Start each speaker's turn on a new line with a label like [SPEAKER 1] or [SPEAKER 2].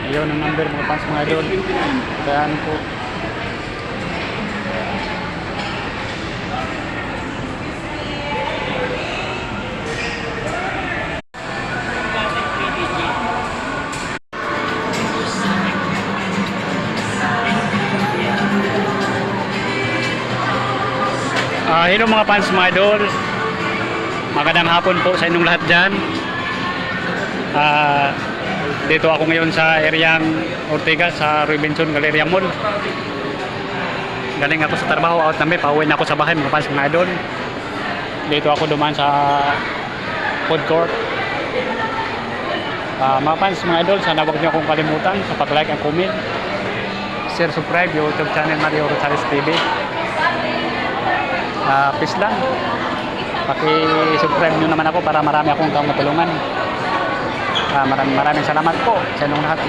[SPEAKER 1] Yun ang number mga fans mga idol. Kaya ano po. Hello mga fans mga idol. Magandang hapon po sa inyong lahat dyan. Dito ako ngayon sa areang Ortigas sa Robinson Galleria Mall. Galing ako sa trabaho, out na may pauwi na ako sa bahay mga fans mga idol. Dito ako dumaan sa food court. Mga fans mga idol, sana huwag niyo akong kalimutan sa pag-like and comment, share, subscribe YouTube channel Mario Rosales TV. Peace lang. Paki-subscribe nyo naman ako para marami akong matulungan. Maraming salamat po sa inyong lahat.